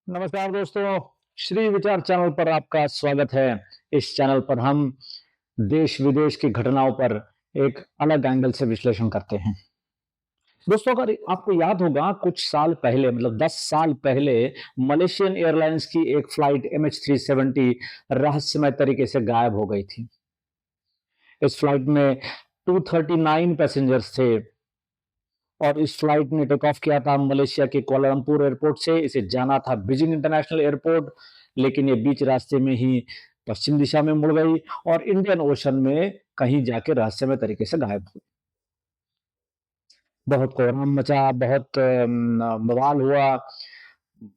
नमस्कार दोस्तों, श्री विचार चैनल पर आपका स्वागत है। इस चैनल पर हम देश विदेश की घटनाओं पर एक अलग एंगल से विश्लेषण करते हैं। दोस्तों, अगर आपको याद होगा कुछ साल पहले मतलब 10 साल पहले मलेशियन एयरलाइंस की एक फ्लाइट MH370 रहस्यमय तरीके से गायब हो गई थी। इस फ्लाइट में 239 पैसेंजर्स थे और इस फ्लाइट ने टेक ऑफ किया था मलेशिया के कोलालमपुर एयरपोर्ट से। इसे जाना था बीजिंग इंटरनेशनल एयरपोर्ट, लेकिन ये बीच रास्ते में ही पश्चिम दिशा में मुड़ गई और इंडियन ओशन में कहीं जाके रहस्यमय तरीके से गायब हुई। बहुत कोहराम मचा, बहुत बवाल हुआ,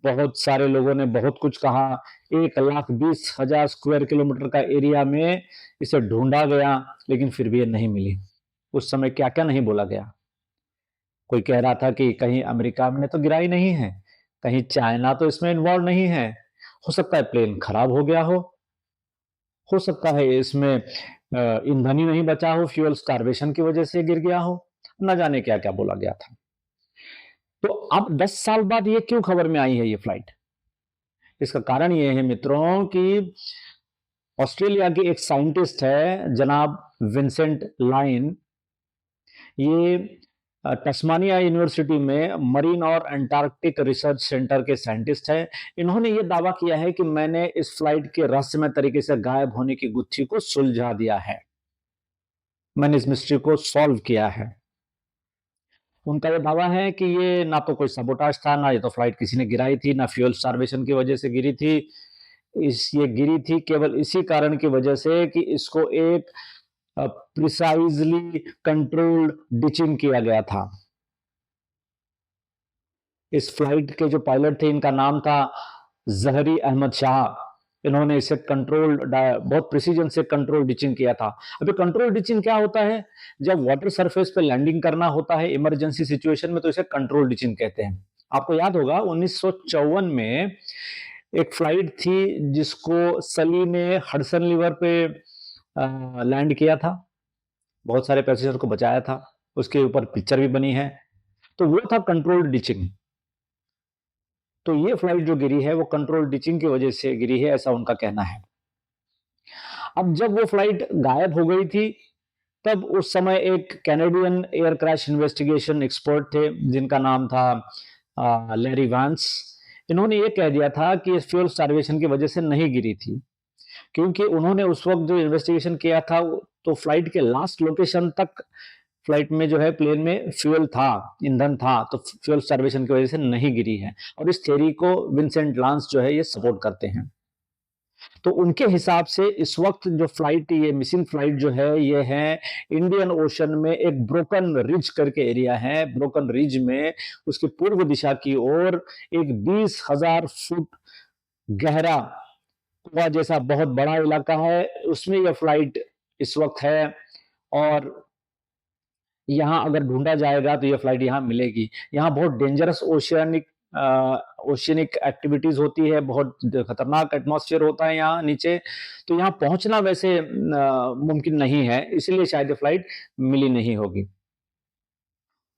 बहुत सारे लोगों ने बहुत कुछ कहा। 1,20,000 स्क्वायर किलोमीटर का एरिया में इसे ढूंढा गया, लेकिन फिर भी ये नहीं मिली। उस समय क्या क्या नहीं बोला गया। कोई कह रहा था कि कहीं अमेरिका ने तो गिराई नहीं है, कहीं चाइना तो इसमें इन्वॉल्व नहीं है, हो सकता है प्लेन खराब हो गया हो सकता है इसमें ईंधन ही नहीं बचा हो, फ्यूल स्टार्वेशन की वजह से गिर गया हो, न जाने क्या क्या बोला गया था। तो अब 10 साल बाद ये क्यों खबर में आई है ये फ्लाइट? इसका कारण ये है मित्रों कि ऑस्ट्रेलिया के एक साइंटिस्ट है जनाब विंसेंट लाइन। ये टस्मानिया यूनिवर्सिटी में मरीन और अंटार्कटिक रिसर्च सेंटर के साइंटिस्ट हैं। इन्होंने ये दावा किया है कि मैंने इस फ्लाइट के रहस्यमय तरीके से गायब होने की गुत्थी को सुलझा दिया है, मैंने इस मिस्ट्री को सॉल्व किया है। उनका ये दावा है कि ये ना तो कोई सबोटाज था, ना ये तो फ्लाइट किसी ने गिराई थी, ना फ्यूल स्टार्वेशन की वजह से गिरी थी। ये गिरी थी केवल इसी कारण की वजह से कि इसको एक प्रिसाइजली कंट्रोल्ड डिचिंग किया गया था। इस फ्लाइट के जो पायलट थे इनका नाम था जहरी अहमद शाह। इन्होंने इसे बहुत प्रिसीजन से कंट्रोल डिचिंग किया था। अभी कंट्रोल डिचिंग क्या होता है? जब वाटर सरफेस पे लैंडिंग करना होता है इमरजेंसी सिचुएशन में, तो इसे कंट्रोल डिचिंग कहते हैं। आपको याद होगा 1954 में एक फ्लाइट थी जिसको सली ने हडसन रिवर पे लैंड किया था, बहुत सारे पैसेंजर को बचाया था, उसके ऊपर पिक्चर भी बनी है। तो वो था कंट्रोल डिचिंग। तो ये फ्लाइट जो गिरी है वो कंट्रोल डिचिंग की वजह से गिरी है, ऐसा उनका कहना है। अब जब वो फ्लाइट गायब हो गई थी, तब उस समय एक Canadian air crash investigation expert थे जिनका नाम था लैरी वांस। इन्होंने ये कह दिया था कि इस फ्यूल स्टार्वेशन की वजह से नहीं गिरी थी, क्योंकि उन्होंने उस वक्त जो इन्वेस्टिगेशन किया था तो फ्लाइट के लास्ट लोकेशन तक फ्लाइट में जो है प्लेन में फ्यूल था, ईंधन था, तो फ्यूल स्टार्वेशन की वजह से नहीं गिरी है। और इस थ्योरी को विंसेंट लांस जो है ये सपोर्ट करते हैं। तो उनके हिसाब से इस वक्त जो फ्लाइट, ये मिसिंग फ्लाइट जो है ये है इंडियन ओशन में एक ब्रोकन रिज करके एरिया है। ब्रोकन रिज में उसकी पूर्व दिशा की ओर एक 20,000 फुट गहरा कुआ जैसा बहुत बड़ा इलाका है, उसमें यह फ्लाइट इस वक्त है। और यहाँ अगर ढूंढा जाएगा तो ये फ्लाइट यहाँ मिलेगी। यहाँ बहुत डेंजरस ओशियनिक एक्टिविटीज होती है, बहुत खतरनाक एटमॉस्फेयर होता है यहाँ नीचे, तो यहाँ पहुंचना वैसे मुमकिन नहीं है, इसलिए शायद ये फ्लाइट मिली नहीं होगी।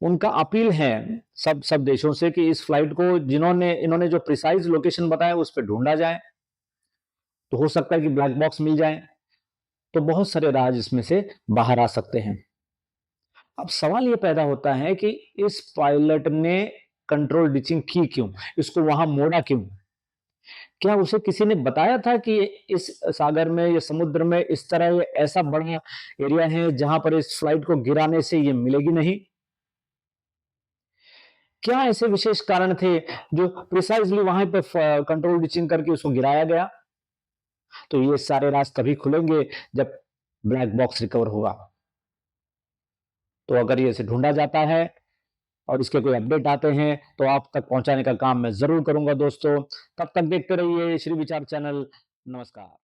उनका अपील है सब सब देशों से कि इस फ्लाइट को इन्होंने जो प्रिसाइज लोकेशन बताया उस पर ढूंढा जाए, तो हो सकता है कि ब्लैक बॉक्स मिल जाए, तो बहुत सारे राज इसमें से बाहर आ सकते हैं। अब सवाल ये पैदा होता है कि इस पायलट ने कंट्रोल डिचिंग की क्यों, इसको वहां मोड़ा क्यों? क्या उसे किसी ने बताया था कि इस सागर में या समुद्र में इस तरह ये ऐसा बड़ा एरिया है जहां पर इस फ्लाइट को गिराने से ये मिलेगी नहीं? क्या ऐसे विशेष कारण थे जो प्रिसाइजली वहां पे कंट्रोल डिचिंग करके उसको गिराया गया? तो ये सारे राज तभी खुलेंगे जब ब्लैक बॉक्स रिकवर होगा। तो अगर ये इसे ढूंढा जाता है और इसके कोई अपडेट आते हैं तो आप तक पहुंचाने का काम मैं जरूर करूंगा दोस्तों। तब तक देखते रहिए श्री विचार चैनल। नमस्कार।